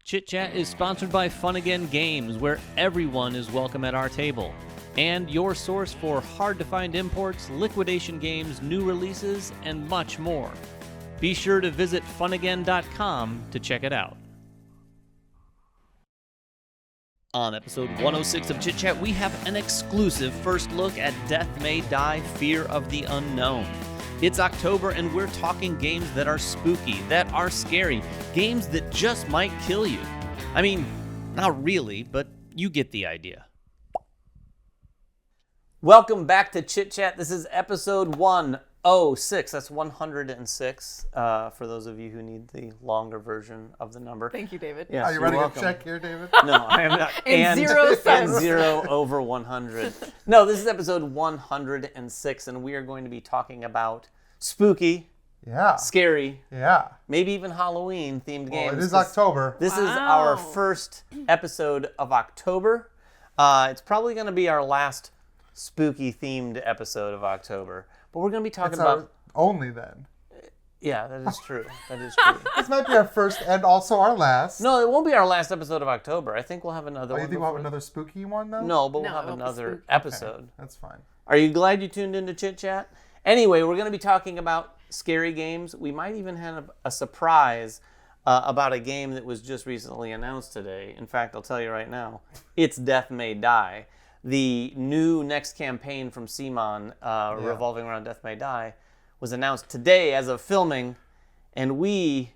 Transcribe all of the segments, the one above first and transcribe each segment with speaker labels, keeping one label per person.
Speaker 1: Chit Chat is sponsored by Fun Again Games, where everyone is welcome at our table, and your source for hard-to-find imports, liquidation games, new releases, and much more. Be sure to visit funagain.com to check it out. On episode 106 of Chit Chat, we have an exclusive first look at Death May Die: Fear of the Unknown. It's October, and we're talking games that are spooky, that are scary, games that just might kill you. I mean, not really, but you get the idea. Welcome back to Chit Chat. This is episode 106. That's 106, for those of you who need the longer version of the number.
Speaker 2: Thank you, David.
Speaker 3: Yes, are you writing a check here, David?
Speaker 1: No, I am not.
Speaker 2: And 0 cents.
Speaker 1: And 0 over 100. No, this is episode 106, and we are going to be talking about spooky, scary, maybe even Halloween-themed games.
Speaker 3: It is October.
Speaker 1: This is our first episode of October. It's probably going to be our last spooky-themed episode of October. But we're going to be talking about...
Speaker 3: only then.
Speaker 1: Yeah, that is true. That is true.
Speaker 3: This might be our first and also our last.
Speaker 1: No, it won't be our last episode of October. I think we'll have another one.
Speaker 3: You think we'll have another spooky one, though?
Speaker 1: No, but we'll have another episode.
Speaker 3: Okay, that's fine.
Speaker 1: Are you glad you tuned into Chit Chat? Anyway, we're going to be talking about scary games. We might even have a surprise about a game that was just recently announced today. In fact, I'll tell you right now, it's Death May Die. The new next campaign from CMON revolving around Death May Die was announced today as of filming, and we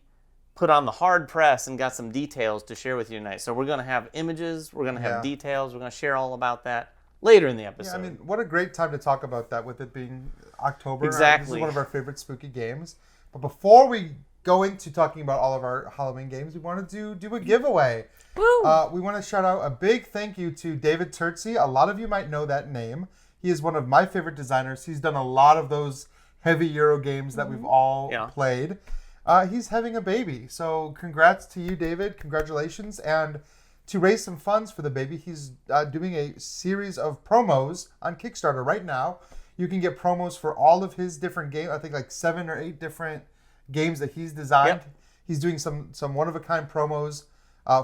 Speaker 1: put on the hard press and got some details to share with you tonight. So we're going to have images, we're going to have details, we're going to share all about that later in the episode.
Speaker 3: Yeah, I mean, what a great time to talk about that with it being October.
Speaker 1: Exactly.
Speaker 3: This is one of our favorite spooky games. But before we go into talking about all of our Halloween games, we wanted to do a giveaway.
Speaker 2: Woo!
Speaker 3: We want to shout out a big thank you to David Turtsey. A lot of you might know that name. He is one of my favorite designers. He's done a lot of those heavy Euro games that we've all played. He's having a baby. So congrats to you, David. Congratulations. And to raise some funds for the baby, he's doing a series of promos on Kickstarter right now. You can get promos for all of his different games. I think like 7 or 8 different games that he's designed. Yep. He's doing some one-of-a-kind promos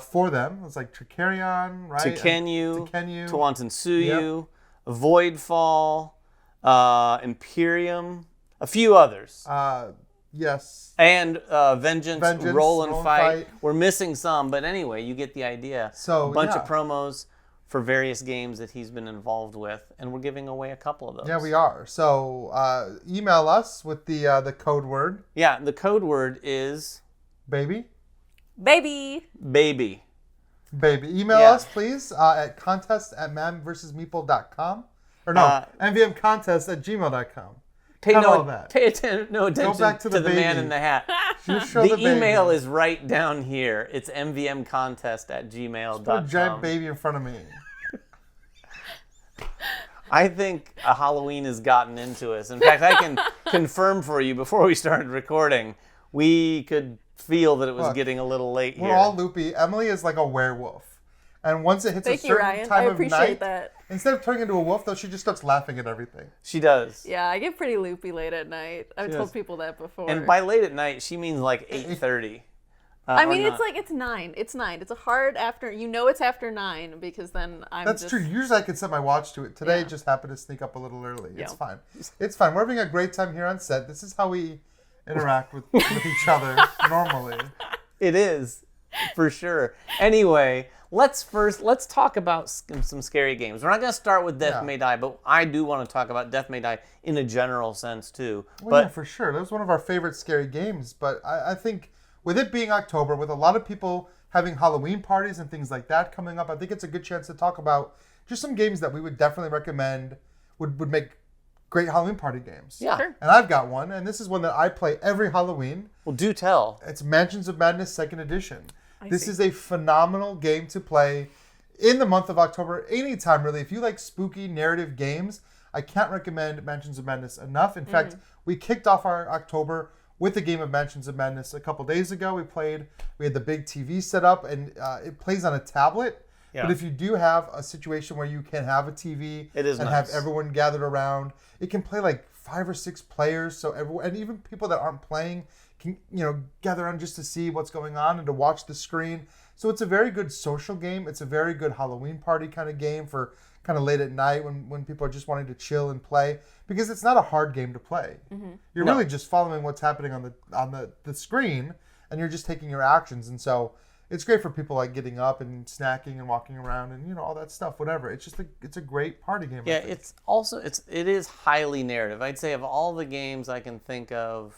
Speaker 3: for them. It's like Tricarion, right?
Speaker 1: Tekenyu, Tawantinsuyu, Voidfall, Imperium, a few others.
Speaker 3: Yes.
Speaker 1: And Vengeance, Roll and Fight. We're missing some, but anyway, you get the idea.
Speaker 3: So,
Speaker 1: a bunch of promos for various games that he's been involved with, and we're giving away a couple of those.
Speaker 3: Yeah, we are. So email us with the code word.
Speaker 1: Yeah, the code word is...
Speaker 3: Baby. Email us, please, at contest@madversusmeeple.com. Or no, mvmcontest@gmail.com.
Speaker 1: Pay attention
Speaker 3: Go back to
Speaker 1: the man in the hat. The email is right down here. It's mvmcontest@gmail.com.
Speaker 3: Put a giant baby in front of me.
Speaker 1: I think a Halloween has gotten into us. In fact, I can confirm for you before we started recording, we could feel that it was getting a little late here.
Speaker 3: We're all loopy. Emily is like a werewolf. And once it hits a certain time of night, instead of turning into a wolf, though, she just starts laughing at everything.
Speaker 1: She does.
Speaker 2: Yeah, I get pretty loopy late at night. I've told people that before.
Speaker 1: And by late at night, she means like 8:30.
Speaker 2: I mean, it's 9. It's 9. It's a hard after. You know it's after 9 because then
Speaker 3: That's true. Usually I can set my watch to it. Today it just happened to sneak up a little early. It's fine. It's fine. We're having a great time here on set. This is how we interact with each other normally.
Speaker 1: It is, for sure. Anyway, let's talk about some scary games. We're not going to start with Death May Die, but I do want to talk about Death May Die in a general sense too.
Speaker 3: Well, yeah, for sure. That was one of our favorite scary games. But I think with it being October, with a lot of people having Halloween parties and things like that coming up, I think it's a good chance to talk about just some games that we would definitely recommend would make great Halloween party games.
Speaker 1: Yeah. Sure.
Speaker 3: And I've got one, and this is one that I play every Halloween.
Speaker 1: Well, do tell.
Speaker 3: It's Mansions of Maddness 2nd Edition. This is a phenomenal game to play in the month of October, anytime really. If you like spooky narrative games, I can't recommend Mansions of Madness enough. In fact, we kicked off our October with the game of Mansions of Madness a couple days ago. We had the big TV set up, and it plays on a tablet. Yeah. But if you do have a situation where you can have a TV have everyone gathered around, it can play like 5 or 6 players. So everyone, and even people that aren't playing can gather around just to see what's going on and to watch the screen. So it's a very good social game. It's a very good Halloween party kind of game for kind of late at night when people are just wanting to chill and play, because it's not a hard game to play. You're really just following what's happening on the screen, and you're just taking your actions. And so it's great for people like getting up and snacking and walking around and all that stuff, whatever. It's just it's a great party game.
Speaker 1: Yeah, it is highly narrative. I'd say of all the games I can think of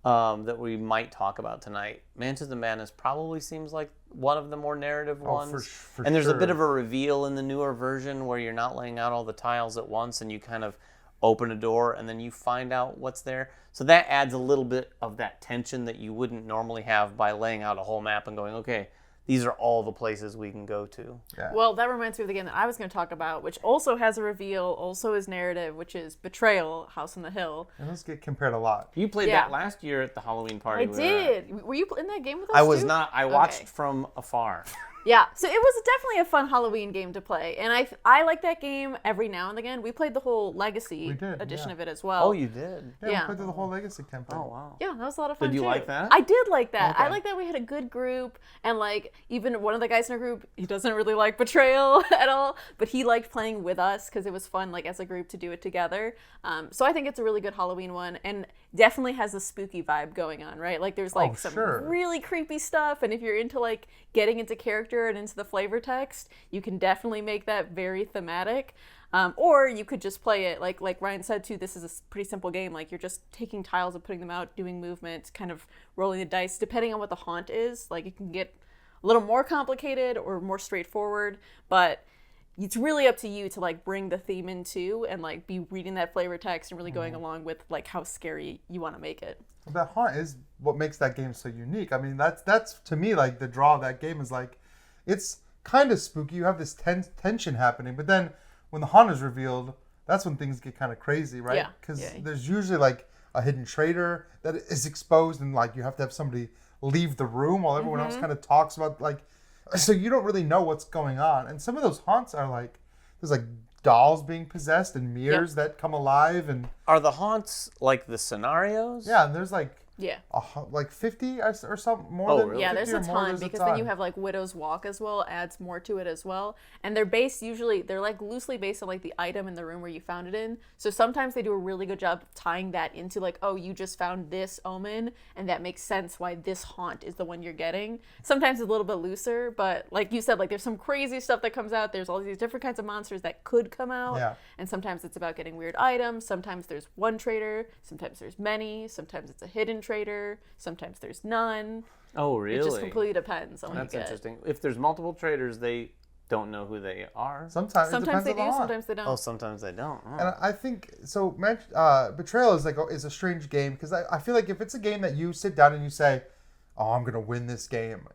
Speaker 1: that we might talk about tonight, Mansions of Maddness probably seems like one of the more narrative ones.
Speaker 3: For
Speaker 1: and there's
Speaker 3: sure.
Speaker 1: a bit of a reveal in the newer version where you're not laying out all the tiles at once and you kind of open a door and then you find out what's there. So that adds a little bit of that tension that you wouldn't normally have by laying out a whole map and going, okay, these are all the places we can go to.
Speaker 3: Yeah.
Speaker 2: Well, that reminds me of the game that I was going to talk about, which also has a reveal, also is narrative, which is Betrayal, House on the Hill.
Speaker 3: And those get compared a lot.
Speaker 1: You played that last year at the Halloween party.
Speaker 2: I did. Were you in that game with us
Speaker 1: I was
Speaker 2: too?
Speaker 1: not. I watched from afar.
Speaker 2: Yeah, so it was definitely a fun Halloween game to play, and I like that game every now and again. We played the whole Legacy edition of it as well.
Speaker 1: Oh, you did?
Speaker 3: Yeah, we played through the whole Legacy campaign.
Speaker 1: Oh, wow.
Speaker 2: Yeah, that was a lot of fun.
Speaker 1: Did you
Speaker 2: too.
Speaker 1: like that?
Speaker 2: I did like that.
Speaker 1: Okay.
Speaker 2: I like that we had a good group, and like even one of the guys in our group, he doesn't really like Betrayal at all, but he liked playing with us because it was fun, like as a group, to do it together. So I think it's a really good Halloween one, and definitely has a spooky vibe going on, right? Like there's like some really creepy stuff, and if you're into like getting into character and into the flavor text, you can definitely make that very thematic. Or you could just play it like Ryan said too. This is a pretty simple game. Like you're just taking tiles and putting them out, doing movement, kind of rolling the dice. Depending on what the haunt is, like it can get a little more complicated or more straightforward. But it's really up to you to like bring the theme into and like be reading that flavor text and really going along with like how scary you want to make it.
Speaker 3: That haunt is what makes that game so unique. I mean, that's to me like the draw of that game is like it's kind of spooky. You have this tension happening, but then when the haunt is revealed, that's when things get kind of crazy, right? Because there's usually like a hidden traitor that is exposed, and like you have to have somebody leave the room while everyone else kind of talks about like, so you don't really know what's going on. And some of those haunts are like, there's like dolls being possessed and mirrors that come alive. And
Speaker 1: are the haunts like the scenarios?
Speaker 3: Yeah, and there's like
Speaker 2: Yeah.
Speaker 3: Like 50 or something more
Speaker 1: Oh,
Speaker 3: than
Speaker 1: really?
Speaker 2: Yeah,
Speaker 3: 50
Speaker 2: there's a
Speaker 3: or more,
Speaker 2: ton because then you have like Widow's Walk as well, adds more to it as well. And they're based usually, they're like loosely based on like the item in the room where you found it in. So sometimes they do a really good job of tying that into like, oh, you just found this omen and that makes sense why this haunt is the one you're getting. Sometimes it's a little bit looser, but like you said, like there's some crazy stuff that comes out. There's all these different kinds of monsters that could come out.
Speaker 3: Yeah.
Speaker 2: And sometimes it's about getting weird items. Sometimes there's one traitor. Sometimes there's many. Sometimes it's a hidden traitor. Sometimes there's none.
Speaker 1: Oh, really?
Speaker 2: It just completely depends on what
Speaker 1: That's
Speaker 2: you get.
Speaker 1: interesting. If there's multiple traders, they don't know who they are.
Speaker 3: Sometimes it
Speaker 2: Sometimes
Speaker 3: depends
Speaker 2: they
Speaker 3: on the
Speaker 2: do,
Speaker 3: haunt.
Speaker 2: sometimes they don't.
Speaker 1: Oh, sometimes they don't. Oh.
Speaker 3: And I think so. Betrayal is a strange game because I feel like if it's a game that you sit down and you say, "Oh, I'm gonna win this game,"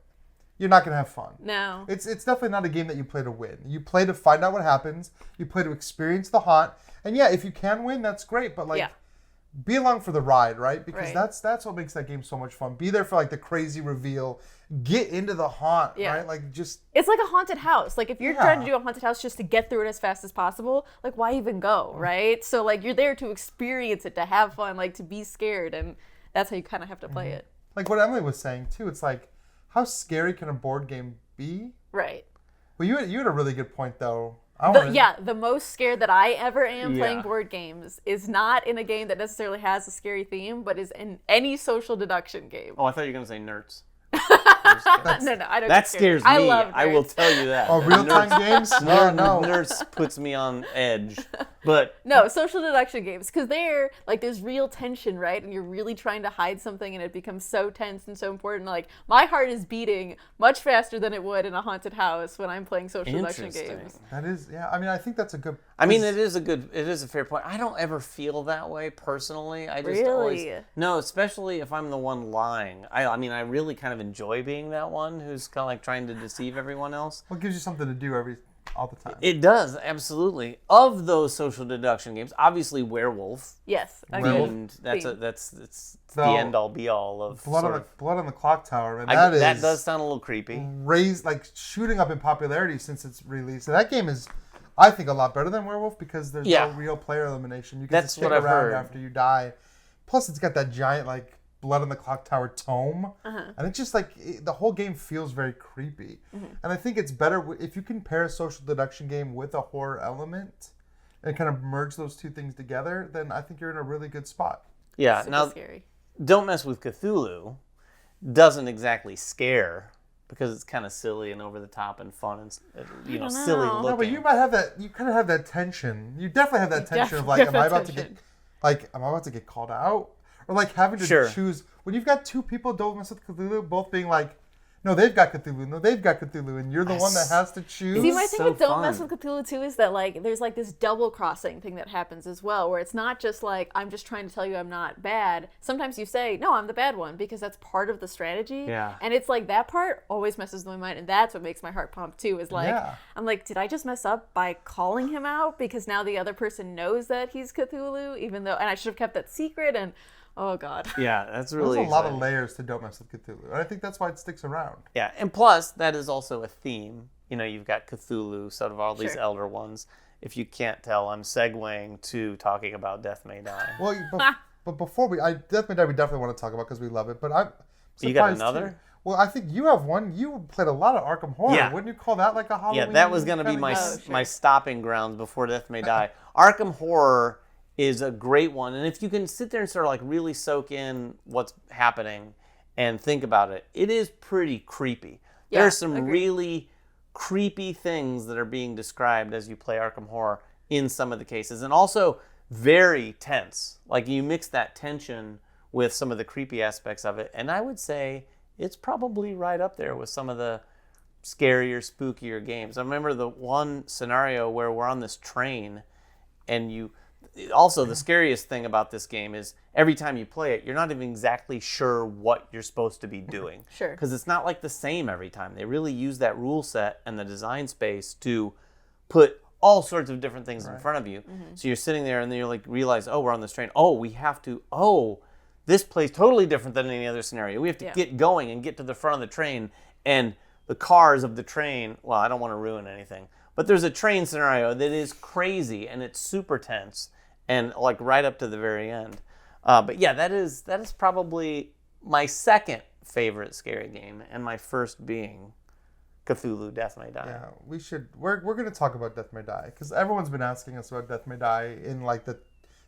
Speaker 3: you're not gonna have fun.
Speaker 2: No.
Speaker 3: It's definitely not a game that you play to win. You play to find out what happens. You play to experience the haunt. And yeah, if you can win, that's great. But like, be along for the ride, right? Because that's what makes that game so much fun. Be there for like the crazy reveal. Get into the haunt, right? Like just.
Speaker 2: It's like a haunted house. Like if you're trying to do a haunted house just to get through it as fast as possible, like why even go, right? So like you're there to experience it, to have fun, like to be scared, and that's how you kind of have to play it.
Speaker 3: Like what Emily was saying too. It's like, how scary can a board game be?
Speaker 2: Right.
Speaker 3: Well, you had a really good point though.
Speaker 2: The most scared that I ever am playing board games is not in a game that necessarily has a scary theme, but is in any social deduction game.
Speaker 1: Oh, I thought you were going to say nerds.
Speaker 2: No, I don't.
Speaker 1: That scares me.
Speaker 2: I love nerds.
Speaker 1: I will tell you that.
Speaker 3: Oh, real-time games? No.
Speaker 1: Nerds puts me on edge. But
Speaker 2: no, social deduction games, because they're like there's real tension, right? And you're really trying to hide something, and it becomes so tense and so important. Like my heart is beating much faster than it would in a haunted house when I'm playing social deduction games.
Speaker 3: That is, yeah. I mean, I think that's a good.
Speaker 1: I mean, it is a fair point. I don't ever feel that way personally. I just always no, especially if I'm the one lying. I mean, I really kind of enjoy being that one who's kind of like trying to deceive everyone else.
Speaker 3: Well, it gives you something to do all the time.
Speaker 1: It does, absolutely. Of those social deduction games, obviously Werewolf.
Speaker 2: Yes,
Speaker 1: and that's the end all be all of
Speaker 3: Blood on the Clock Tower. And
Speaker 1: that does sound a little creepy.
Speaker 3: Like shooting up in popularity since its release. And that game is, I think, a lot better than Werewolf because there's no real player elimination. You can just stick around after you die. Plus, it's got that giant like Blood on the Clock Tower tome, and it's just like the whole game feels very creepy. And I think it's better if you can pair a social deduction game with a horror element and kind of merge those two things together. Then I think you're in a really good spot.
Speaker 1: Yeah.
Speaker 2: Super
Speaker 1: now,
Speaker 2: scary.
Speaker 1: Don't Mess with Cthulhu doesn't exactly scare because it's kind of silly and over the top and fun and silly looking.
Speaker 3: No, but you might have that. You kind of have that tension. You definitely have that tension of like, am I about to get called out, or like having to choose when you've got two people Don't Mess with Cthulhu both being like, no, they've got Cthulhu. No, they've got Cthulhu, and you're the one that has to choose.
Speaker 2: See, my thing with Don't Mess with Cthulhu too is that like there's like this double crossing thing that happens as well, where it's not just like I'm just trying to tell you I'm not bad. Sometimes you say, no, I'm the bad one, because that's part of the strategy.
Speaker 1: Yeah.
Speaker 2: And it's like that part always messes with my mind, and that's what makes my heart pump too. Is like I'm like, did I just mess up by calling him out because now the other person knows that he's Cthulhu, even though, and I should have kept that secret and. Oh, God.
Speaker 1: Yeah, that's really
Speaker 3: There's a
Speaker 1: exciting.
Speaker 3: lot of layers to Don't Mess with Cthulhu. And I think that's why it sticks around.
Speaker 1: Yeah, and plus, that is also a theme. You know, you've got Cthulhu, sort of all these elder ones. If you can't tell, I'm segueing to talking about Death May Die.
Speaker 3: Well, but before Death May Die, we definitely want to talk about because we love it. But I'm surprised
Speaker 1: You got another?
Speaker 3: Too. Well, I think you have one. You played a lot of Arkham Horror.
Speaker 1: Yeah.
Speaker 3: Wouldn't you call that like a Halloween?
Speaker 1: Yeah, that was going to be my stopping ground before Death May Die. Arkham Horror is a great one, and if you can sit there and sort of like really soak in what's happening and think about it, it is pretty creepy.
Speaker 2: Yeah,
Speaker 1: There are some really creepy things that are being described as you play Arkham Horror in some of the cases, and also very tense. Like you mix that tension with some of the creepy aspects of it, and I would say it's probably right up there with some of the scarier, spookier games. I remember the one scenario where we're on this train, and also, the scariest thing about this game is every time you play it, you're not even exactly sure what you're supposed to be doing.
Speaker 2: Sure.
Speaker 1: Because it's not like the same every time. They really use that rule set and the design space to put all sorts of different things in front of you. So you're sitting there and then you're like, realize, oh, we're on this train. This plays totally different than any other scenario. We have to get going and get to the front of the train. And the cars of the train, well, I don't want to ruin anything. But there's a train scenario that is crazy and it's super tense. And like right up to the very end. But yeah, that is probably my second favorite scary game, and my first being Cthulhu Death May Die.
Speaker 3: Yeah, we should. We're going to talk about Death May Die because everyone's been asking us about Death May Die in like the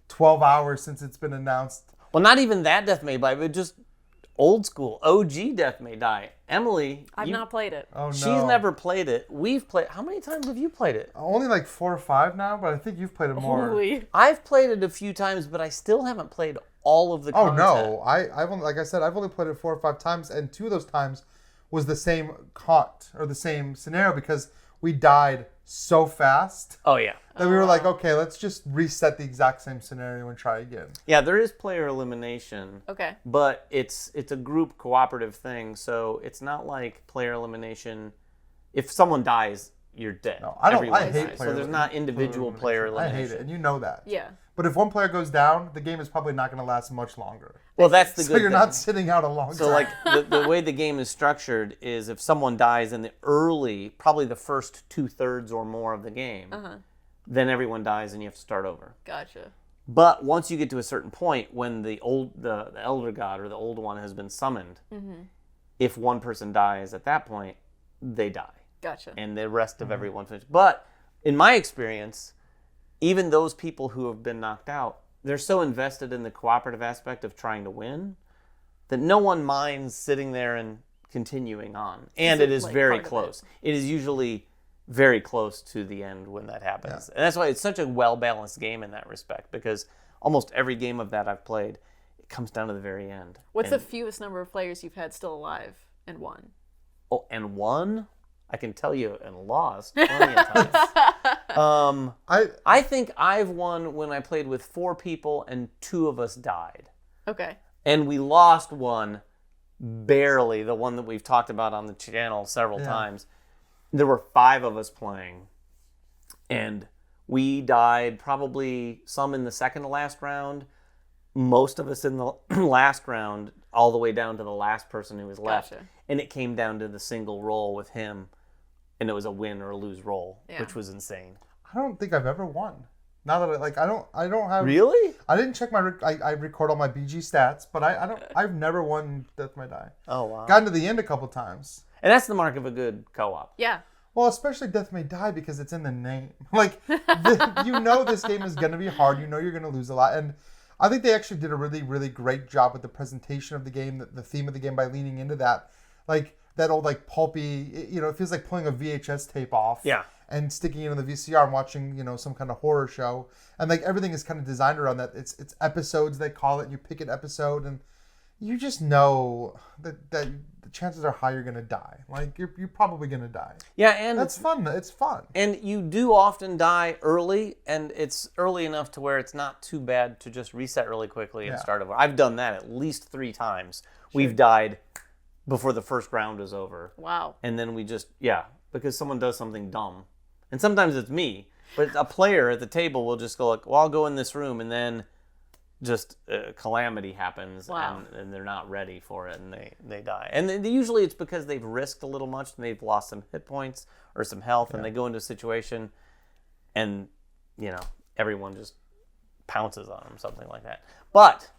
Speaker 3: 12 hours since it's been announced.
Speaker 1: Well, not even that Death May Die, but just old school OG Death May Die. Emily,
Speaker 2: I've not played it.
Speaker 3: Oh no,
Speaker 1: she's never played it. We've played. How many times have you played it?
Speaker 3: Only like 4 or 5 now, but I think you've played it more.
Speaker 2: Holy.
Speaker 1: I've played it a few times, but I still haven't played all of the content.
Speaker 3: Oh no, I've only, like I said, I've only played it 4 or 5 times, and 2 of those times was the same the same scenario because we died so fast.
Speaker 1: Oh yeah.
Speaker 3: That we were like, okay, let's just reset the exact same scenario and try again.
Speaker 1: Yeah, there is player elimination.
Speaker 2: Okay.
Speaker 1: But it's a group cooperative thing, so it's not like player elimination. If someone dies, you're dead.
Speaker 3: No, I
Speaker 1: Everyone
Speaker 3: hate
Speaker 1: dies.
Speaker 3: player
Speaker 1: So there's not individual player elimination.
Speaker 3: I hate it, and you know that.
Speaker 2: Yeah.
Speaker 3: But if one player goes down, the game is probably not going to last much longer.
Speaker 1: Well, that's the good
Speaker 3: So you're
Speaker 1: thing.
Speaker 3: not sitting out a long time.
Speaker 1: So like the way the game is structured is if someone dies in the early, probably the first 2/3 or more of the game, then everyone dies and you have to start over.
Speaker 2: Gotcha.
Speaker 1: But once you get to a certain point, when the elder god or the old one has been summoned, if one person dies at that point, they die.
Speaker 2: Gotcha.
Speaker 1: And the rest of everyone finishes. But in my experience, even those people who have been knocked out, they're so invested in the cooperative aspect of trying to win that no one minds sitting there and continuing on. And it is
Speaker 2: like
Speaker 1: very
Speaker 2: part of
Speaker 1: close. It is usually very close to the end when that happens. And that's why it's such a well-balanced game in that respect, because almost every game of that I've played, it comes down to the very end.
Speaker 2: What's the fewest number of players you've had still alive and won?
Speaker 1: Oh, and won? I can tell you, and lost plenty of times. I think I've won when I played with 4 people and 2 of us died.
Speaker 2: Okay.
Speaker 1: And we lost one barely, the one that we've talked about on the channel several times. There were 5 of us playing, and we died probably some in the second to last round, most of us in the last round, all the way down to the last person who was left.
Speaker 2: Gotcha.
Speaker 1: And it came down to the single roll with him, and it was a win or a lose roll, which was insane.
Speaker 3: I don't think I've ever won. Now that I don't have.
Speaker 1: Really?
Speaker 3: I didn't check my. I record all my BG stats, but I don't. I've never won Death May Die.
Speaker 1: Oh wow.
Speaker 3: Gotten to the end a couple times.
Speaker 1: And that's the mark of a good co-op.
Speaker 2: Yeah.
Speaker 3: Well, especially Death May Die because it's in the name. Like, you know this game is going to be hard. You know you're going to lose a lot. And I think they actually did a really, really great job with the presentation of the game, the theme of the game by leaning into that. Like, that old, like, pulpy, it feels like pulling a VHS tape off.
Speaker 1: Yeah.
Speaker 3: And sticking it in the VCR and watching, some kind of horror show. And, like, everything is kind of designed around that. It's episodes, they call it. You pick an episode, and you just know that the chances are high you're going to die. Like, you're probably going to die.
Speaker 1: Yeah, and
Speaker 3: that's fun. It's fun.
Speaker 1: And you do often die early, and it's early enough to where it's not too bad to just reset really quickly and start over. I've done that at least 3 times. Sure. We've died before the first round is over.
Speaker 2: Wow.
Speaker 1: And then we just, because someone does something dumb. And sometimes it's me, but a player at the table will just go like, well, I'll go in this room, and then just calamity happens.
Speaker 2: Wow.
Speaker 1: and they're not ready for it, and they die. And usually it's because they've risked a little much, and they've lost some hit points or some health, and they go into a situation, and, everyone just pounces on them, something like that. But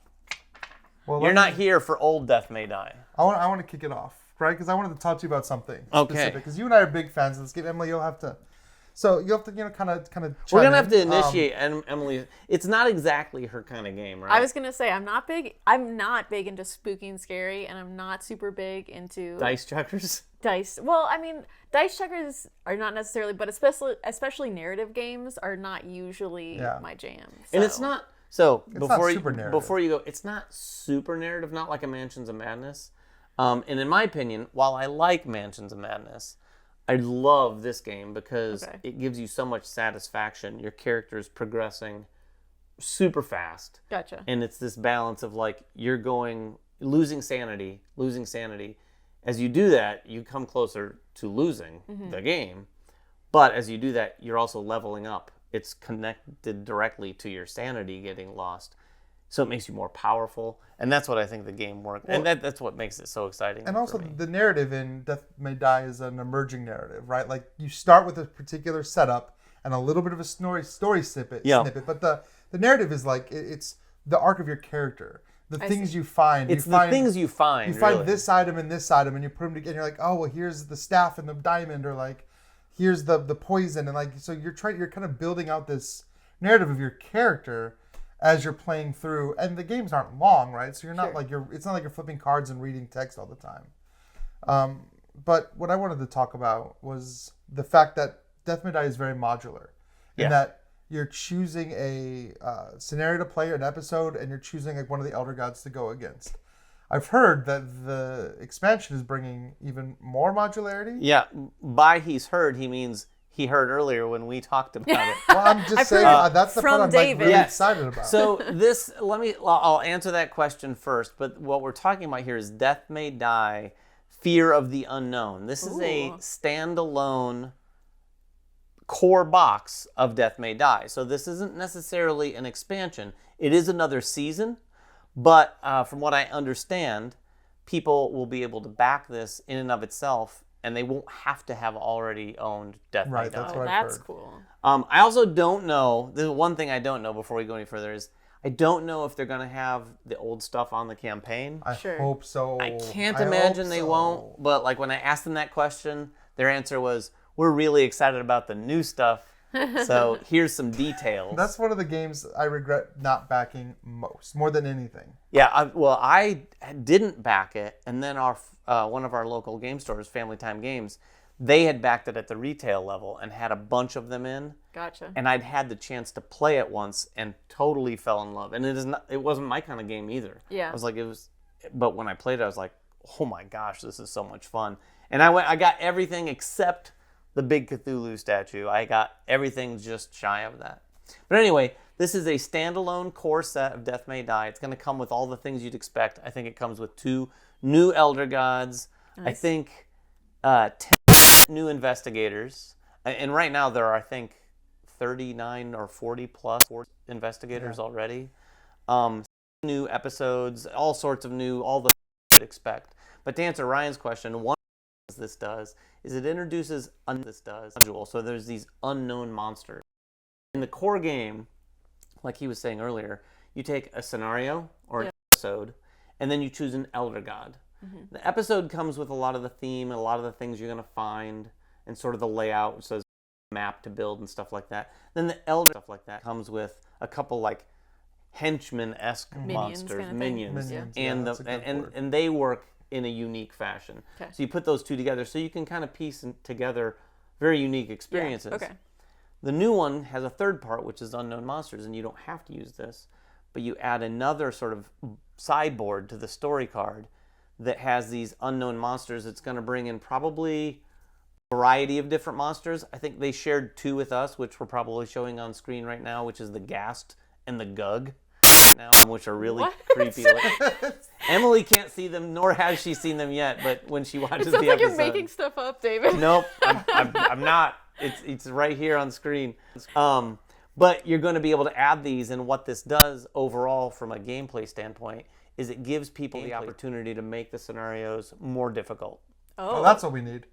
Speaker 1: you're not here for old Death May Die.
Speaker 3: I want to kick it off, right? Because I wanted to talk to you about something
Speaker 1: specific.
Speaker 3: Because you and I are big fans of this game. Emily, you'll have to... So you have to, kind of.
Speaker 1: We're gonna have to initiate Emily. It's not exactly her kind of game, right?
Speaker 2: I was gonna say I'm not big into spooky and scary, and I'm not super big into
Speaker 1: dice checkers.
Speaker 2: Well, I mean, dice checkers are not necessarily, but especially narrative games are not usually my jam. So.
Speaker 1: And it's not. So before you go, it's not super narrative. Not like a Mansions of Madness. And in my opinion, while I like Mansions of Madness, I love this game because it gives you so much satisfaction. Your character's progressing super fast.
Speaker 2: Gotcha.
Speaker 1: And it's this balance of like you're losing sanity. As you do that, you come closer to losing the game. But as you do that, you're also leveling up. It's connected directly to your sanity getting lost. So it makes you more powerful. And that's what I think the game works. And that's what makes it so exciting.
Speaker 3: And also the narrative in Death May Die is an emerging narrative, right? Like you start with a particular setup and a little bit of a story snippet. But the narrative is like, it's the arc of your character. The things you find.
Speaker 1: It's the things you find.
Speaker 3: You find this item and this item and you put them together and you're like, oh, well, here's the staff and the diamond, or like, here's the poison. And like, so you're kind of building out this narrative of your character as you're playing through, and the games aren't long, right? So you're not it's not like you're flipping cards and reading text all the time. But what I wanted to talk about was the fact that Death May Die is very modular, in that you're choosing a scenario to play, an episode, and you're choosing like one of the Elder Gods to go against. I've heard that the expansion is bringing even more modularity.
Speaker 1: Yeah, by he's heard, he means he heard earlier when we talked about it.
Speaker 3: Well, I'm just saying that's the part I'm like really excited about.
Speaker 1: So I'll answer that question first. But what we're talking about here is Death May Die, Fear of the Unknown. This is a standalone core box of Death May Die. So this isn't necessarily an expansion. It is another season, but from what I understand, people will be able to back this in and of itself, and they won't have to have already owned Death May Die.
Speaker 3: That's what I've
Speaker 2: that's
Speaker 3: heard.
Speaker 2: cool.
Speaker 1: I also don't know, the one thing I don't know before we go any further is, I don't know if they're going to have the old stuff on the campaign.
Speaker 3: I hope so.
Speaker 1: I can't imagine they won't, but like when I asked them that question, their answer was, we're really excited about the new stuff, so here's some details.
Speaker 3: That's one of the games I regret not backing more than anything.
Speaker 1: Yeah, I didn't back it, and then one of our local game stores, Family Time Games, they had backed it at the retail level and had a bunch of them in.
Speaker 2: Gotcha.
Speaker 1: And I'd had the chance to play it once and totally fell in love. And it wasn't my kind of game either.
Speaker 2: Yeah.
Speaker 1: I was like, but when I played it, I was like, oh my gosh, this is so much fun. And I got everything except the big Cthulhu statue. I got everything just shy of that. But anyway, this is a standalone core set of Death May Die. It's going to come with all the things you'd expect. I think it comes with 2 new Elder Gods. Nice. I think 10 new investigators. And right now there are, I think, 39 or 40 plus investigators already. New episodes, all sorts of all the you'd expect. But to answer Ryan's question, one of the things this does is it introduces module. So there's these unknown monsters. In the core game, like he was saying earlier, you take a scenario or an episode, and then you choose an elder god. The episode comes with a lot of the theme and a lot of the things you're going to find and sort of the layout, which says map to build and stuff like that. Then the elder stuff like that comes with a couple like henchman-esque monsters, minions, and they work in a unique fashion. Okay. So you put those two together so you can kind of piece together very unique experiences.
Speaker 2: Yeah. Okay.
Speaker 1: The new one has a third part, which is unknown monsters, and you don't have to use this, but you add another sort of sideboard to the story card that has these unknown monsters. It's going to bring in probably a variety of different monsters. I think they shared 2 with us, which we're probably showing on screen right now, which is the Ghast and the Gug, now, which are really creepy. Emily can't see them, nor has she seen them yet, but when she watches the episode...
Speaker 2: It sounds like you're making stuff up, David.
Speaker 1: Nope, I'm not. It's right here on screen. But you're going to be able to add these, and what this does overall from a gameplay standpoint is it gives people the opportunity to make the scenarios more difficult.
Speaker 3: Oh, that's what we need.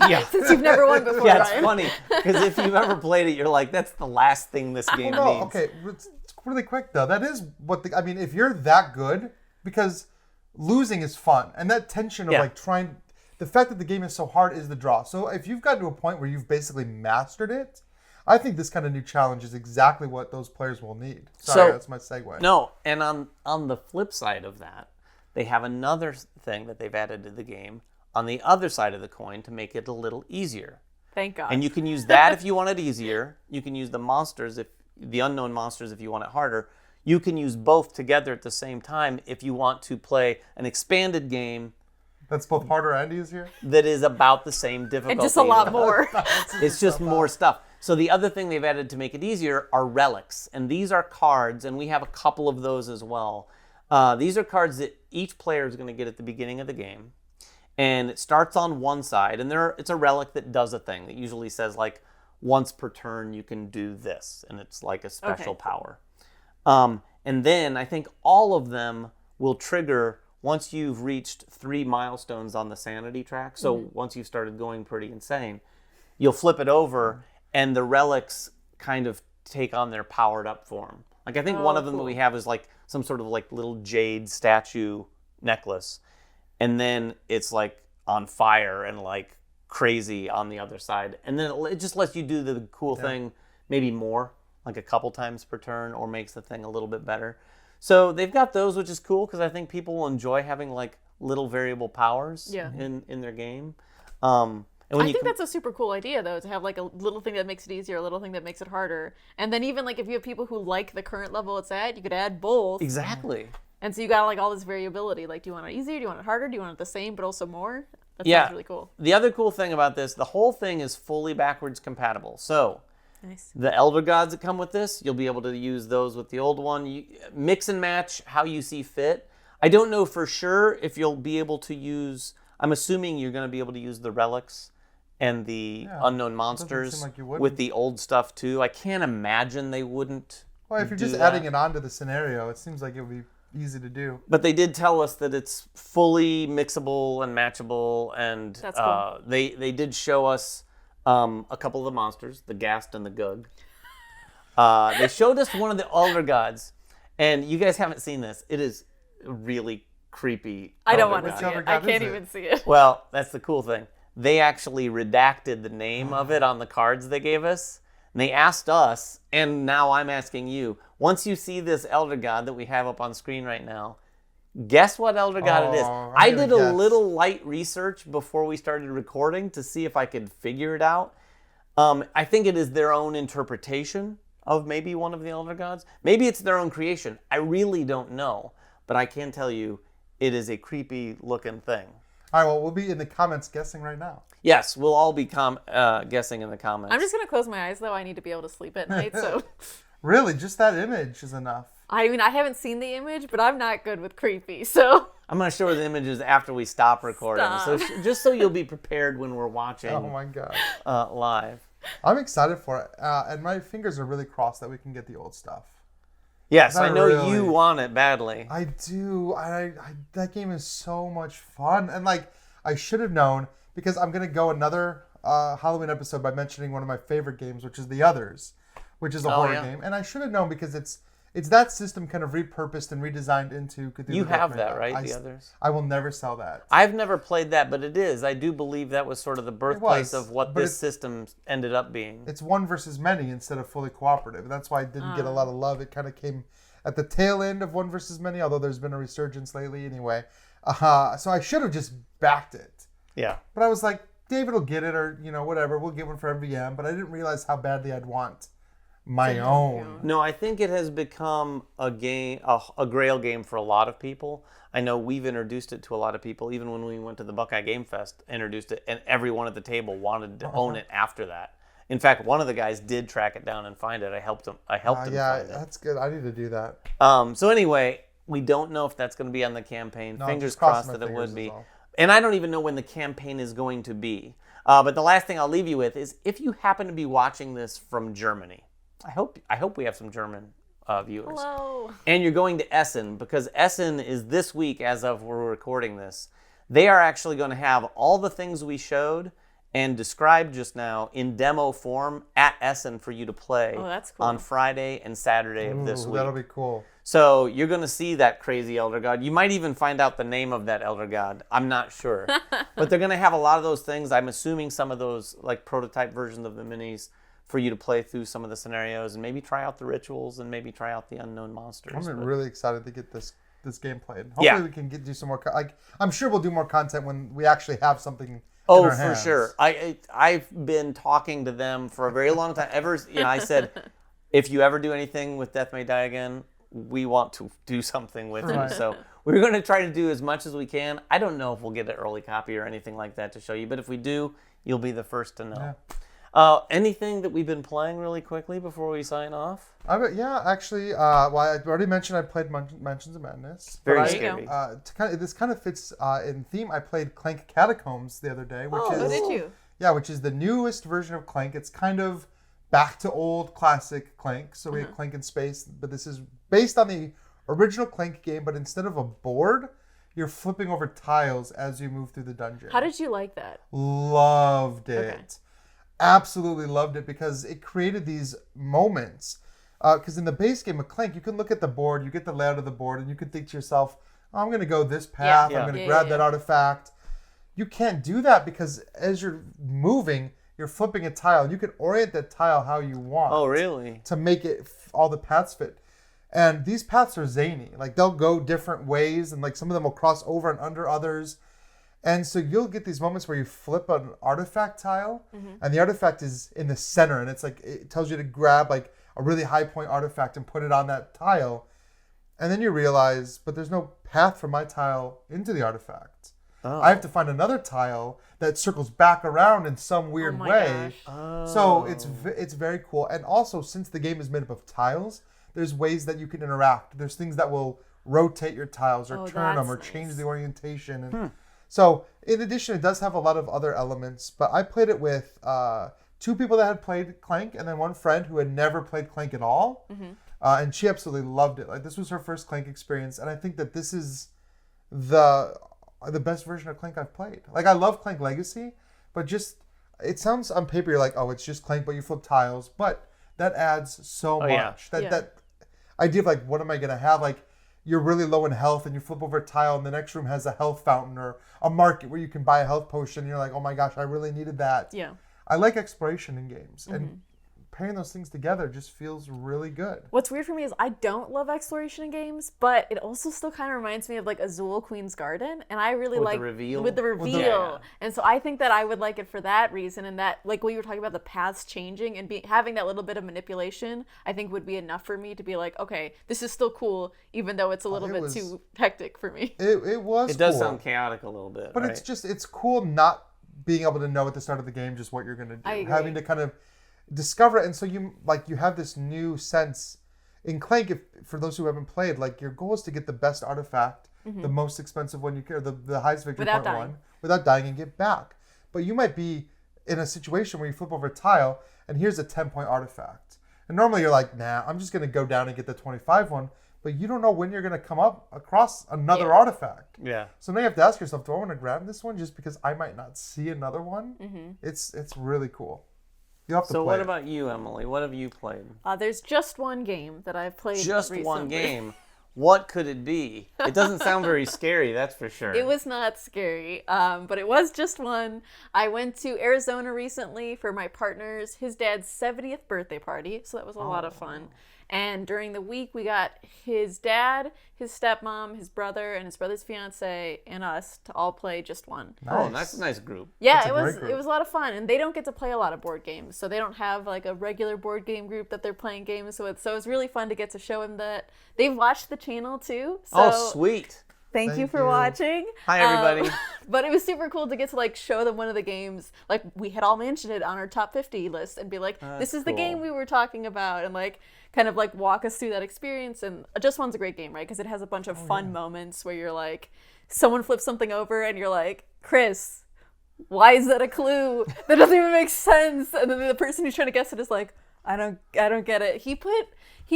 Speaker 1: Yeah.
Speaker 2: Since you've never won before,
Speaker 1: yeah, it's
Speaker 2: Ryan.
Speaker 1: funny, because if you've ever played it, you're like, that's the last thing this game needs.
Speaker 3: Okay, it's really quick, though. That is what I mean, if you're that good, because losing is fun, and that tension of like trying... The fact that the game is so hard is the draw. So if you've gotten to a point where you've basically mastered it, I think this kind of new challenge is exactly what those players will need. Sorry, that's my segue.
Speaker 1: No, and on the flip side of that, they have another thing that they've added to the game on the other side of the coin to make it a little easier.
Speaker 2: Thank God.
Speaker 1: And you can use that if you want it easier. You can use the monsters, the unknown monsters, if you want it harder. You can use both together at the same time if you want to play an expanded game
Speaker 3: that's both harder and easier?
Speaker 1: That is about the same difficulty.
Speaker 2: And just a lot more.
Speaker 1: It's just more stuff. So the other thing they've added to make it easier are relics. And these are cards, and we have a couple of those as well. These are cards that each player is going to get at the beginning of the game. And it starts on one side, and it's a relic that does a thing. That usually says, like, once per turn you can do this. And it's like a special power. And then I think all of them will trigger... Once you've reached 3 milestones on the sanity track, so once you've started going pretty insane, you'll flip it over and the relics kind of take on their powered up form. Like I think one of them that we have is like some sort of like little jade statue necklace. And then it's like on fire and like crazy on the other side. And then it just lets you do the cool thing maybe more, like a couple times per turn, or makes the thing a little bit better. So they've got those, which is cool because I think people will enjoy having like little variable powers in their game. And when
Speaker 2: I think that's a super cool idea, though, to have like a little thing that makes it easier, a little thing that makes it harder. And then even like if you have people who like the current level it's at, you could add both.
Speaker 1: Exactly.
Speaker 2: And so you got like all this variability. Like, do you want it easier? Do you want it harder? Do you want it the same, but also more? That sounds really cool.
Speaker 1: The other cool thing about this, the whole thing is fully backwards compatible. So...
Speaker 2: Nice.
Speaker 1: The Elder Gods that come with this, you'll be able to use those with the old one. You mix and match how you see fit. I don't know for sure if you'll be able to use... I'm assuming you're going to be able to use the relics and the unknown monsters with the old stuff too. I can't imagine they wouldn't.
Speaker 3: Well, if you're just adding it onto the scenario, it seems like it would be easy to do.
Speaker 1: But they did tell us that it's fully mixable and matchable, and
Speaker 2: that's cool.
Speaker 1: They did show us a couple of the monsters, the Ghast and the Gug. They showed us one of the Elder Gods, and you guys haven't seen this. It is really creepy.
Speaker 2: I don't want to see it. I can't even see it.
Speaker 1: Well, that's the cool thing. They actually redacted the name of it on the cards they gave us. And they asked us, and now I'm asking you, once you see this Elder God that we have up on screen right now, guess what Elder God it is. I did a little light research before we started recording to see if I could figure it out. I think it is their own interpretation of maybe one of the Elder Gods. Maybe it's their own creation. I really don't know. But I can tell you, it is a creepy looking thing.
Speaker 3: All right, well, we'll be in the comments guessing right now.
Speaker 1: Yes, we'll all be guessing in the comments.
Speaker 2: I'm just going to close my eyes, though. I need to be able to sleep at night, so...
Speaker 3: Really? Just that image is enough?
Speaker 2: I mean, I haven't seen the image, but I'm not good with creepy, so...
Speaker 1: I'm going to show her the images after we stop recording. So just so you'll be prepared when we're watching
Speaker 3: my God.
Speaker 1: Live.
Speaker 3: I'm excited for it, and my fingers are really crossed that we can get the old stuff.
Speaker 1: Yes, I know you want it badly.
Speaker 3: I do. That game is so much fun. And, like, I should have known, because I'm going to go another Halloween episode by mentioning one of my favorite games, which is The Others, which is a horror game. And I should have known because it's that system kind of repurposed and redesigned into Cthulhu.
Speaker 1: You have that, right? The others?
Speaker 3: I will never sell that.
Speaker 1: I've never played that, but it is. I do believe that was sort of the birthplace of what this system ended up being.
Speaker 3: It's one versus many instead of fully cooperative. That's why it didn't get a lot of love. It kind of came at the tail end of one versus many, although there's been a resurgence lately anyway. So I should have just backed it.
Speaker 1: Yeah.
Speaker 3: But I was like, David will get it, or whatever. We'll get one for MVM. But I didn't realize how badly I'd want my own.
Speaker 1: No, I think it has become a game, a grail game for a lot of people. I know we've introduced it to a lot of people. Even when we went to the Buckeye Game Fest, introduced it, and everyone at the table wanted to own it after that. In fact, one of the guys did track it down and find it. I helped him find it.
Speaker 3: Yeah, that's good. I need to do that.
Speaker 1: So anyway, we don't know if that's going to be on the campaign.
Speaker 3: No,
Speaker 1: Fingers crossed that it would be.
Speaker 3: well.
Speaker 1: And I don't even know when the campaign is going to be. But the last thing I'll leave you with is if you happen to be watching this from Germany, I hope we have some German viewers.
Speaker 2: Hello.
Speaker 1: And you're going to Essen, because Essen is this week, as of we're recording this. They are actually going to have all the things we showed and described just now in demo form at Essen for you to play
Speaker 2: that's cool.
Speaker 1: on Friday and Saturday of this week.
Speaker 3: That'll be cool.
Speaker 1: So you're going to see that crazy Elder God. You might even find out the name of that Elder God. I'm not sure. But they're going to have a lot of those things. I'm assuming some of those like prototype versions of the minis for you to play through some of the scenarios and maybe try out the rituals and maybe try out the unknown monsters.
Speaker 3: I'm really excited to get this game played. Hopefully we can do some more. I'm sure we'll do more content when we actually have something in our
Speaker 1: for
Speaker 3: hands.
Speaker 1: sure. I've been talking to them for a very long time. I said, if you ever do anything with Death May Die Again, we want to do something with you. So we're going to try to do as much as we can. I don't know if we'll get an early copy or anything like that to show you, but if we do, you'll be the first to know.
Speaker 3: Yeah.
Speaker 1: Anything that we've been playing really quickly before we sign off?
Speaker 3: Actually, I already mentioned I played Mansions of Madness.
Speaker 1: Very scary.
Speaker 3: This kind of fits in theme. I played Clank Catacombs the other day,
Speaker 2: Did you?
Speaker 3: Yeah, which is the newest version of Clank. It's kind of back to old classic Clank. So we have Clank in space, but this is based on the original Clank game, but instead of a board, you're flipping over tiles as you move through the dungeon.
Speaker 2: How did you like that?
Speaker 3: Loved it.
Speaker 2: Okay.
Speaker 3: Absolutely loved it because it created these moments. Because in the base game of Clank, you can look at the board, you get the layout of the board, and you can think to yourself, I'm going to go this path, I'm going to grab that artifact. You can't do that because as you're moving, you're flipping a tile. You can orient that tile how you want.
Speaker 1: Oh, really?
Speaker 3: To make it all the paths fit. And these paths are zany. Like they'll go different ways, and like some of them will cross over and under others. And so you'll get these moments where you flip an artifact tile, and the artifact is in the center, and it's like it tells you to grab like a really high point artifact and put it on that tile. And then you realize, but there's no path from my tile into the artifact. Oh. I have to find another tile that circles back around in some weird way. So it's very cool. And also, since the game is made up of tiles, there's ways that you can interact. There's things that will rotate your tiles or turn them or change the orientation. And so, in addition, it does have a lot of other elements. But I played it with two people that had played Clank and then one friend who had never played Clank at all. And she absolutely loved it. Like this was her first Clank experience. And I think that this is the best version of Clank I've played. Like I love Clank Legacy, but just it sounds on paper you're like, oh, it's just Clank, but you flip tiles. But that adds so much. That idea of like, what am I gonna have? Like you're really low in health and you flip over a tile and the next room has a health fountain or a market where you can buy a health potion. And you're like, oh my gosh, I really needed that.
Speaker 2: Yeah.
Speaker 3: I like exploration in games and pairing those things together just feels really good.
Speaker 2: What's weird for me is I don't love exploration in games, but it also still kind of reminds me of like Azul Queen's Garden, and I really like
Speaker 1: the reveal.
Speaker 2: With the reveal. And so I think that I would like it for that reason, and that like what you were talking about, the paths changing and having that little bit of manipulation, I think would be enough for me to be like, okay, this is still cool, even though it's a little bit too hectic for me.
Speaker 3: It was.
Speaker 1: It does sound chaotic a little bit,
Speaker 3: but it's cool not being able to know at the start of the game just what you're going to do, having to kind of discover it. And so you have this new sense in Clank. For those who haven't played, like your goal is to get the best artifact, the most expensive one you can, the highest victory point one, without dying and get back. But you might be in a situation where you flip over a tile and here's a 10-point artifact, and normally you're like, nah, I'm just going to go down and get the 25 one. But you don't know when you're going to come up across another artifact. Yeah. So now you have to ask yourself, do I want to grab this one just because I might not see another one? It's really cool. You have to
Speaker 1: So
Speaker 3: play
Speaker 1: what
Speaker 3: it.
Speaker 1: about you, Emily? What have you played?
Speaker 2: There's just one game that I've played
Speaker 1: Just
Speaker 2: recently.
Speaker 1: one game. What could it be? It doesn't sound very scary, that's for sure.
Speaker 2: It was not scary, but it was just one. I went to Arizona recently for my partner's, his dad's 70th birthday party, so that was a lot of fun. And during the week, we got his dad, his stepmom, his brother, and his brother's fiance, and us to all play just one.
Speaker 3: Nice.
Speaker 1: Oh, that's a nice group.
Speaker 2: Yeah,
Speaker 3: That's a
Speaker 2: it
Speaker 3: great
Speaker 2: was
Speaker 3: group.
Speaker 2: it was a lot of fun, and they don't get to play a lot of board games, so they don't have like a regular board game group that they're playing games with. So it's really fun to get to show them that they've watched the channel too. So
Speaker 1: Oh, sweet.
Speaker 2: Thank you
Speaker 3: Thank
Speaker 2: for
Speaker 3: you.
Speaker 2: watching.
Speaker 1: Hi, everybody.
Speaker 2: But it was super cool to get to like show them one of the games. Like we had all mentioned it on our top 50 list and be like, this is the
Speaker 1: cool.
Speaker 2: game we were talking about, and like kind of like walk us through that experience. And Just One's a great game, right? Because it has a bunch of fun moments where you're like, someone flips something over and you're like, Chris, why is that a clue? That doesn't even make sense. And then the person who's trying to guess it is like, I don't get it. He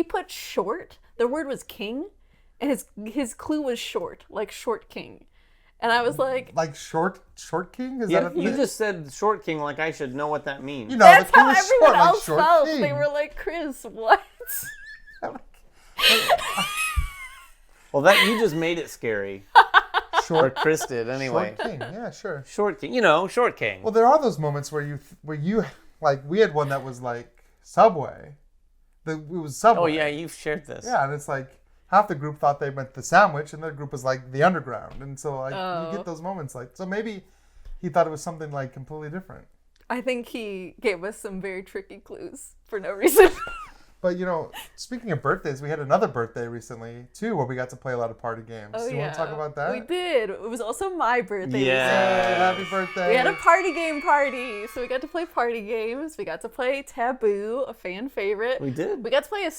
Speaker 2: put short. The word was king. And his clue was short, like short king. And I was like,
Speaker 3: Short king? Is
Speaker 1: Yeah,
Speaker 3: that a
Speaker 1: you
Speaker 3: thing?
Speaker 1: just said Short King like I should know what that means.
Speaker 3: You know,
Speaker 2: that's
Speaker 3: the king
Speaker 2: how
Speaker 3: is
Speaker 2: everyone
Speaker 3: short, like
Speaker 2: else
Speaker 3: short
Speaker 2: felt.
Speaker 3: king.
Speaker 2: They were like, Chris, what?
Speaker 1: Well, that you just made it scary. Or
Speaker 3: Short,
Speaker 1: Chris did, anyway.
Speaker 3: short king. Yeah, sure.
Speaker 1: Short King. You know, Short King.
Speaker 3: Well, there are those moments where you like we had one that was like Subway. It was Subway.
Speaker 1: Oh, yeah, you've shared this.
Speaker 3: Yeah, and it's like half the group thought they meant the sandwich, and the group was like the underground, and so like you get those moments like so maybe he thought it was something like completely different.
Speaker 2: I think he gave us some very tricky clues for no reason.
Speaker 3: But you know, speaking of birthdays, we had another birthday recently too, where we got to play a lot of party games.
Speaker 2: Oh,
Speaker 3: Do you want to talk about that?
Speaker 2: We did. It was also my birthday.
Speaker 1: Yeah.
Speaker 3: Hey, happy birthday!
Speaker 2: We had a party game party, so we got to play party games. We got to play Taboo, a fan favorite.
Speaker 1: We did.
Speaker 2: We got to play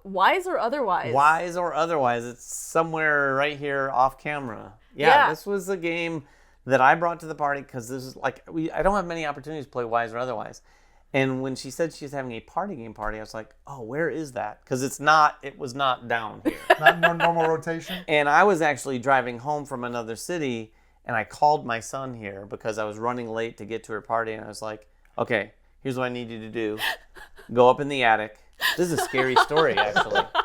Speaker 2: Wise or Otherwise.
Speaker 1: Wise or Otherwise. It's somewhere right here off camera. Yeah,
Speaker 2: Yeah.
Speaker 1: This was a game that I brought to the party because this is like, I don't have many opportunities to play Wise or Otherwise. And when she said she's having a party game party, I was like, oh, where is that? Because it was not down here.
Speaker 3: Not normal rotation.
Speaker 1: And I was actually driving home from another city, and I called my son here because I was running late to get to her party, and I was like, okay, here's what I need you to do. Go up in the attic. This is a scary story, actually. I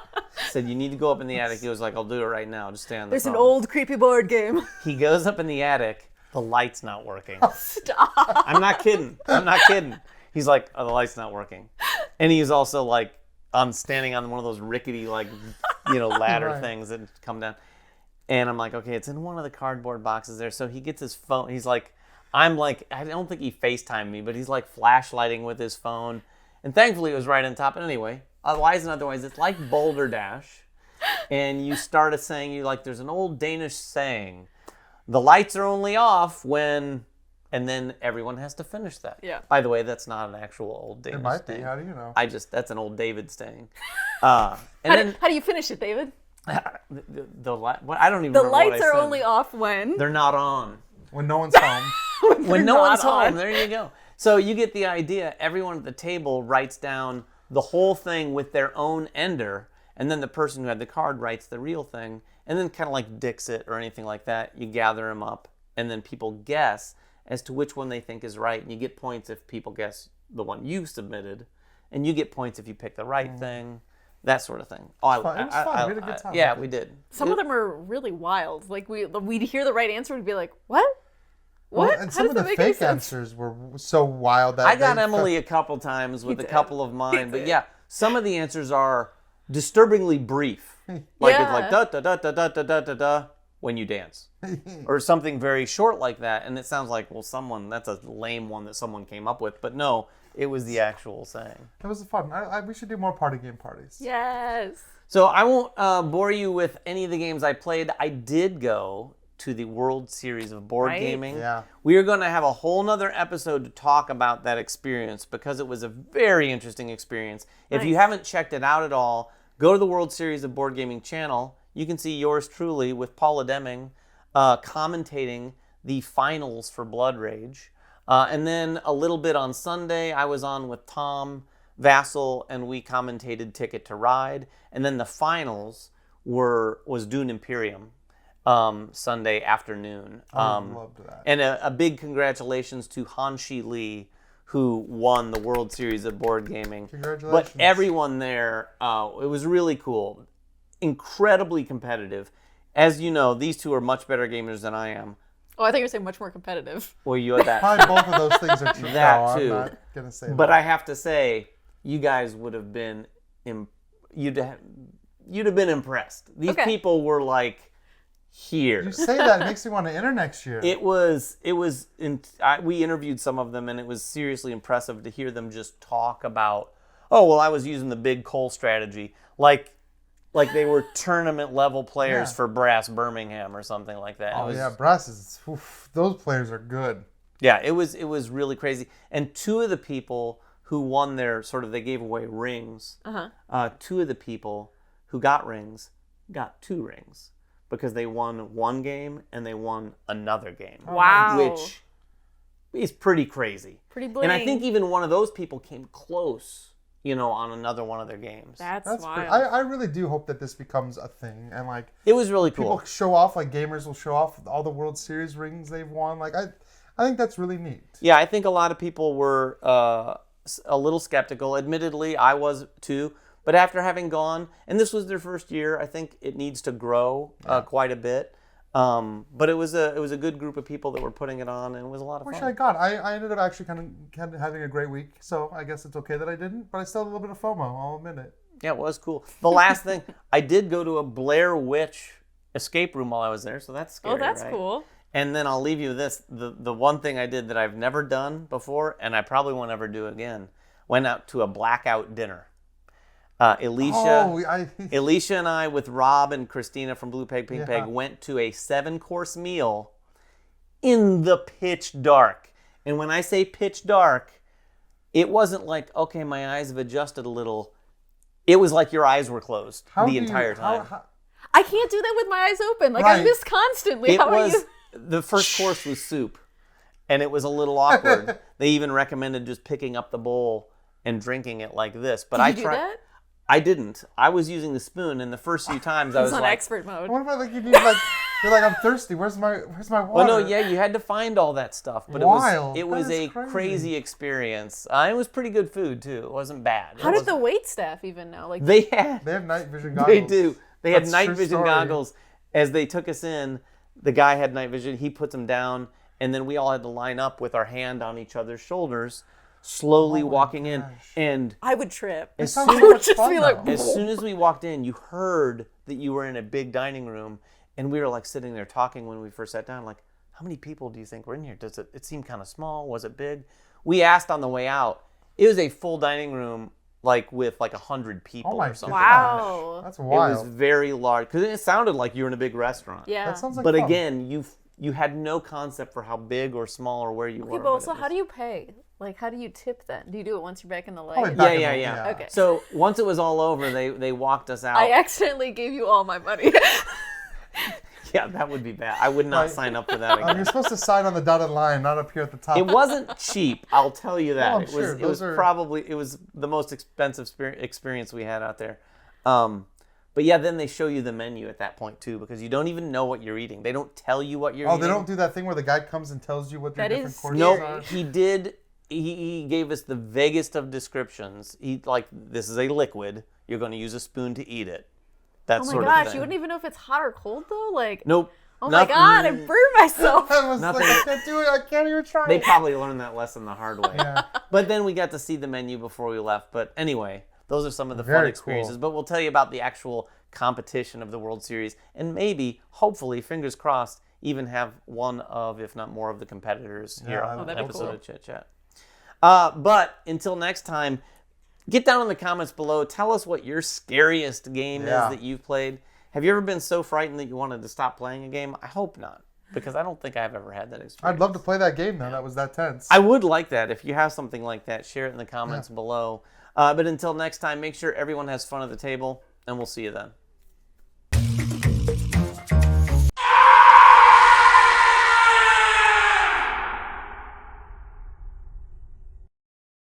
Speaker 1: said, you need to go up in the attic. He was like, I'll do it right now. Just stay on the
Speaker 2: There's
Speaker 1: phone.
Speaker 2: an old creepy board game.
Speaker 1: He goes up in the attic. The light's not working.
Speaker 2: Stop.
Speaker 1: I'm not kidding. He's like, oh, the light's not working. And he's also like, I'm standing on one of those rickety, like, ladder
Speaker 3: Right.
Speaker 1: things that come down. And I'm like, okay, it's in one of the cardboard boxes there. So he gets his phone. He's like, I don't think he FaceTimed me, but he's like flashlighting with his phone. And thankfully it was right on top. And anyway, Wise and Otherwise, it's like Boulder Dash. And you start a saying, there's an old Danish saying, the lights are only off when... And then everyone has to finish that.
Speaker 2: Yeah.
Speaker 1: By the way, that's not an actual old Danish
Speaker 3: It might be.
Speaker 1: saying.
Speaker 3: How do you know?
Speaker 1: That's an old David saying.
Speaker 2: How do you finish it, David?
Speaker 1: I don't even
Speaker 2: The
Speaker 1: remember what I
Speaker 2: lights are
Speaker 1: said.
Speaker 2: only off when?
Speaker 1: They're not on.
Speaker 3: When no one's home.
Speaker 1: When no
Speaker 2: not
Speaker 1: one's home,
Speaker 2: on.
Speaker 1: there you go. So you get the idea. Everyone at the table writes down the whole thing with their own ender, and then the person who had the card writes the real thing, and then kind of like Dixit or anything like that. You gather them up, and then people guess as to which one they think is right, and you get points if people guess the one you submitted, and you get points if you pick the right thing, that sort of thing. Oh,
Speaker 3: It was fun. We had a good time.
Speaker 1: Yeah, we did.
Speaker 2: Some of them are really wild. Like we'd hear the right answer and be like, what? What?
Speaker 3: Well, and
Speaker 2: How
Speaker 3: some
Speaker 2: does
Speaker 3: of the
Speaker 2: that make any
Speaker 3: fake
Speaker 2: sense?
Speaker 3: answers were so wild that
Speaker 1: I got
Speaker 3: they
Speaker 1: Emily a couple times with a
Speaker 2: did.
Speaker 1: couple of mine,
Speaker 2: He
Speaker 1: but
Speaker 2: did.
Speaker 1: yeah, some of the answers are disturbingly brief. Like it's like da da da da da da da da da when you dance. Or something very short like that, and it sounds like, well, that's a lame one that someone came up with, but no, it was the actual saying.
Speaker 3: It was fun. We should do more party game parties.
Speaker 2: Yes.
Speaker 1: So I won't bore you with any of the games I played. I did go to the World Series of Board
Speaker 2: Right.
Speaker 1: Gaming.
Speaker 3: Yeah.
Speaker 1: We are going to have a whole nother episode to talk about that experience because it was a very interesting experience. If you
Speaker 2: Nice.
Speaker 1: haven't checked it out at all, go to the World Series of Board Gaming channel. You can see yours truly with Paula Deming commentating the finals for Blood Rage. And then a little bit on Sunday, I was on with Tom Vassal, and we commentated Ticket to Ride. And then the finals was Dune Imperium Sunday afternoon.
Speaker 3: I loved that.
Speaker 1: And a big congratulations to Hanshi Lee, who won the World Series of Board Gaming.
Speaker 3: Congratulations.
Speaker 1: But everyone there, it was really cool. Incredibly competitive. As you know, these two are much better gamers than I am.
Speaker 2: Oh, I think you're saying much more competitive.
Speaker 1: Well, you are that.
Speaker 3: Probably both of those things are true.
Speaker 1: That
Speaker 3: no,
Speaker 1: too.
Speaker 3: I'm not gonna say
Speaker 1: But
Speaker 3: that.
Speaker 1: I have to say, you guys would have been, you'd have been impressed. These
Speaker 2: Okay.
Speaker 1: people were like here.
Speaker 3: You say that, it makes me want to enter next year.
Speaker 1: We interviewed some of them, and it was seriously impressive to hear them just talk about, oh, well, I was using the big coal strategy. Like they were tournament level players for Brass Birmingham or something like that.
Speaker 3: Oh yeah, Brass is. Oof, those players are good.
Speaker 1: Yeah, it was really crazy. And two of the people who won they gave away rings. Two of the people who got rings got 2 rings because they won one game and they won another game.
Speaker 2: Wow.
Speaker 1: Which is pretty crazy.
Speaker 2: Pretty bling.
Speaker 1: And I think even one of those people came close, on another one of their games.
Speaker 2: That's
Speaker 3: That's
Speaker 2: wild.
Speaker 3: great. I really do hope that this becomes a thing, and like
Speaker 1: It was really cool.
Speaker 3: people show off, like gamers will show off all the World Series rings they've won. Like I think that's really neat.
Speaker 1: Yeah, I think a lot of people were a little skeptical. Admittedly, I was too. But after having gone, and this was their first year, I think it needs to grow quite a bit. But it was a good group of people that were putting it on, and it was a lot of
Speaker 3: Wish
Speaker 1: fun.
Speaker 3: I got. I ended up actually kind of having a great week, so I guess it's okay that I didn't. But I still had a little bit of FOMO. I'll admit it.
Speaker 1: Yeah, it was cool. The last thing, I did go to a Blair Witch escape room while I was there, so that's scary.
Speaker 2: Oh, that's
Speaker 1: right?
Speaker 2: cool.
Speaker 1: And then I'll leave you with this. The one thing I did that I've never done before, and I probably won't ever do again, went out to a Blackout dinner. Alicia and I, with Rob and Christina from Blue Peg Pink Peg, went to a 7-course meal in the pitch dark. And when I say pitch dark, it wasn't like, okay, my eyes have adjusted a little. It was like your eyes were closed the entire time.
Speaker 2: I can't do that with my eyes open. Like,
Speaker 3: Right.
Speaker 2: I miss constantly. How are you?
Speaker 1: The first course was soup, and it was a little awkward. They even recommended just picking up the bowl and drinking it like this. But
Speaker 2: Did
Speaker 1: I
Speaker 2: you do
Speaker 1: tried.
Speaker 2: that?
Speaker 1: I didn't. I was using the spoon, and the first few times I was
Speaker 2: It's on
Speaker 1: like,
Speaker 2: expert mode.
Speaker 3: What about like you need like you're like I'm thirsty. Where's my water?
Speaker 1: well, no, yeah, you had to find all that stuff, but
Speaker 3: Wild.
Speaker 1: it was
Speaker 3: That is
Speaker 1: a
Speaker 3: crazy.
Speaker 1: crazy experience. It was pretty good food too. It wasn't bad.
Speaker 2: How did the wait staff even know? Like,
Speaker 1: They had.
Speaker 3: They have night vision goggles.
Speaker 1: They do. They had
Speaker 3: That's
Speaker 1: night
Speaker 3: true
Speaker 1: vision
Speaker 3: story.
Speaker 1: goggles. As they took us in, the guy had night vision. He puts them down, and then we all had to line up with our hand on each other's shoulders, slowly walking in. And
Speaker 2: I would trip.
Speaker 1: as
Speaker 3: sounds
Speaker 1: soon,
Speaker 3: so much
Speaker 2: just
Speaker 3: fun,
Speaker 2: be like,
Speaker 3: though.
Speaker 1: as soon as we walked in, you heard that you were in a big dining room, and we were like sitting there talking when we first sat down, like, how many people do you think were in here? Does it seem kind of small? Was it big? We asked on the way out. It was a full dining room, like with like 100 people
Speaker 3: Oh my
Speaker 1: or something.
Speaker 3: goodness.
Speaker 2: Wow.
Speaker 3: That's
Speaker 1: It
Speaker 3: wild.
Speaker 1: was very large because it sounded like you were in a big restaurant.
Speaker 2: Yeah.
Speaker 3: That sounds like
Speaker 1: But
Speaker 3: fun.
Speaker 1: again, you had no concept for how big or small or where you were.
Speaker 2: Okay, but also, how do you pay? Like, how do you tip then? Do you do it once you're back in the
Speaker 3: Probably
Speaker 2: light?
Speaker 3: back
Speaker 1: Yeah.
Speaker 3: in the-
Speaker 2: Okay.
Speaker 1: So once it was all over, they walked us out.
Speaker 2: I accidentally gave you all my money.
Speaker 1: Yeah, that would be bad. I would not
Speaker 3: Right.
Speaker 1: sign up for that again.
Speaker 3: You're supposed to sign on the dotted line, not up here at the top.
Speaker 1: It wasn't cheap, I'll tell you that.
Speaker 3: Oh, I'm
Speaker 1: it was
Speaker 3: sure.
Speaker 1: it was
Speaker 3: Those are-
Speaker 1: probably the most expensive experience we had out there. But yeah, then they show you the menu at that point too, because you don't even know what you're eating. They don't tell you what you're
Speaker 3: Oh,
Speaker 1: eating.
Speaker 3: they don't do that thing where the guy comes and tells you what their
Speaker 2: That
Speaker 3: different
Speaker 2: is
Speaker 3: courses
Speaker 2: scary.
Speaker 3: are?
Speaker 1: No, he did. He gave us the vaguest of descriptions. This is a liquid. You're going to use a spoon to eat it. That
Speaker 2: Oh my
Speaker 1: sort of
Speaker 2: gosh,
Speaker 1: thing.
Speaker 2: you wouldn't even know if it's hot or cold though? Like,
Speaker 1: Nope.
Speaker 2: oh my god, I burned myself.
Speaker 3: I was
Speaker 1: Nothing.
Speaker 3: like, I can't do it. I can't even try.
Speaker 1: They probably learned that lesson the hard way.
Speaker 3: Yeah.
Speaker 1: But then we got to see the menu before we left. But anyway, those are some of the fun
Speaker 3: Very
Speaker 1: experiences.
Speaker 3: cool.
Speaker 1: But we'll tell you about the actual competition of the World Series, and maybe, hopefully, fingers crossed, even have one of, if not more, of the competitors here
Speaker 3: Yeah,
Speaker 1: on
Speaker 3: oh,
Speaker 1: an
Speaker 2: that'd be
Speaker 1: episode
Speaker 2: cool.
Speaker 1: of Chit Chat. But until next time, get down in the comments below. Tell us what your scariest game
Speaker 3: Yeah.
Speaker 1: is that you've played. Have you ever been so frightened that you wanted to stop playing a game? I hope not, because I don't think I've ever had that experience.
Speaker 3: I'd love to play that game though. That was that tense.
Speaker 1: I would like that. If you have something like that, share it in the comments below. But until next time, make sure everyone has fun at the table, and we'll see you then.